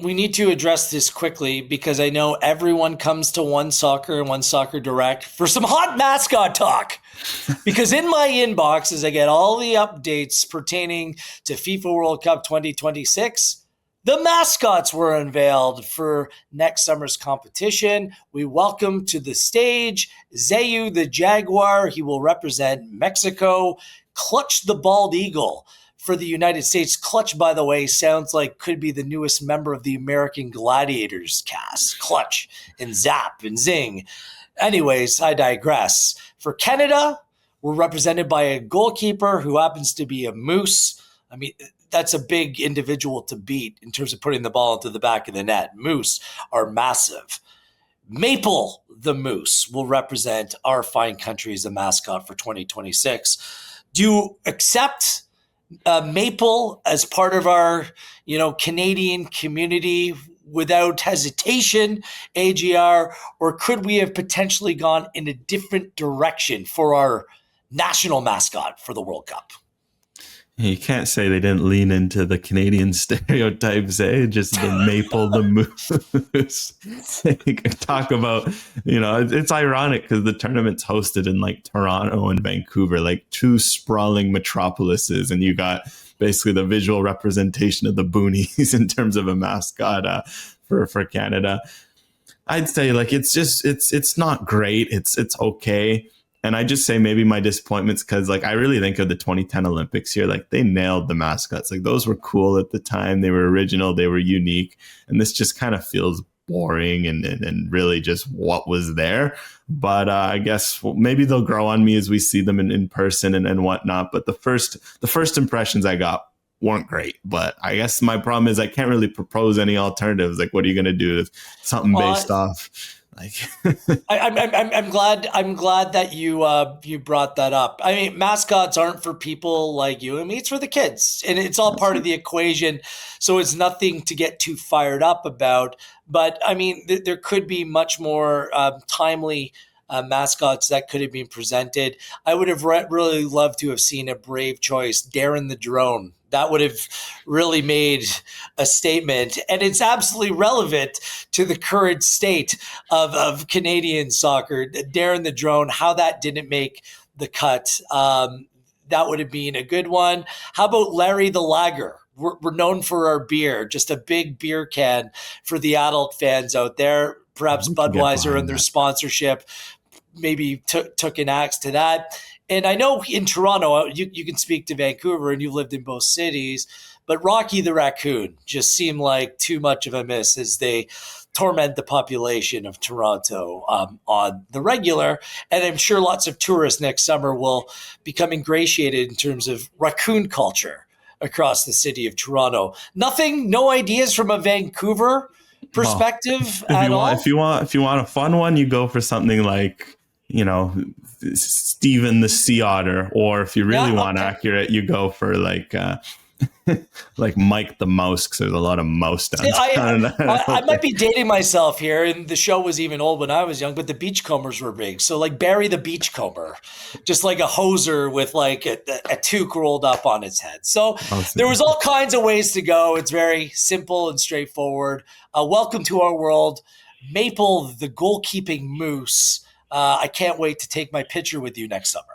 we need to address this quickly because I know everyone comes to OneSoccer and OneSoccer Direct for some hot mascot talk. Because in my inbox, as I get all the updates pertaining to FIFA World Cup 2026, the mascots were unveiled for next summer's competition. We welcome to the stage Zayu the Jaguar. He will represent Mexico. Clutch the Bald Eagle for the United States. Clutch, by the way, sounds like could be the newest member of the American Gladiators cast. Clutch and Zap and Zing. Anyways, I digress. For Canada, we're represented by a goalkeeper who happens to be a moose. I mean, that's a big individual to beat in terms of putting the ball into the back of the net. Moose are massive. Maple the Moose will represent our fine country as a mascot for 2026. Do you accept Maple as part of our, Canadian community without hesitation, AGR, or could we have potentially gone in a different direction for our national mascot for the World Cup? You can't say they didn't lean into the Canadian stereotypes, eh? Just the maple, the moose. Talk about, it's ironic because the tournament's hosted in like Toronto and Vancouver, like two sprawling metropolises, and you got basically the visual representation of the boonies in terms of a mascot for Canada. I'd say like it's not great. It's okay. And I just say maybe my disappointment's because like I really think of the 2010 Olympics here, like they nailed the mascots. Like those were cool at the time. They were original. They were unique. And this just kind of feels boring and really just what was there. But I guess maybe they'll grow on me as we see them in person and whatnot. But the first impressions I got weren't great. But I guess my problem is I can't really propose any alternatives. Like, what are you going to do? Something based off. Like I'm glad that you brought that up. I mean, mascots aren't for people like you and me. It's for the kids, and it's all part of the equation. So it's nothing to get too fired up about. But I mean, there could be much more timely mascots that could have been presented. I would have really loved to have seen a brave choice, Darren the Drone. That would have really made a statement. And it's absolutely relevant to the current state of Canadian soccer. Darren the Drone, how that didn't make the cut, that would have been a good one. How about Larry the Lager? We're known for our beer, just a big beer can for the adult fans out there. Perhaps Budweiser and their sponsorship maybe took an axe to that. And I know in Toronto, you can speak to Vancouver and you've lived in both cities, but Rocky the Raccoon just seemed like too much of a miss as they torment the population of Toronto on the regular. And I'm sure lots of tourists next summer will become ingratiated in terms of raccoon culture across the city of Toronto. No ideas from a Vancouver perspective at all? If you want a fun one, you go for something like, Steven the Sea Otter, or if you really want accurate, you go for like like Mike the Mouse, because there's a lot of mouse down. I might be dating myself here, and the show was even old when I was young, but the beachcombers were big. So like Barry the Beachcomber, just like a hoser with like a toque rolled up on its head. So there was all kinds of ways to go. It's very simple and straightforward. Welcome to our world. Maple, the goalkeeping moose. I can't wait to take my picture with you next summer.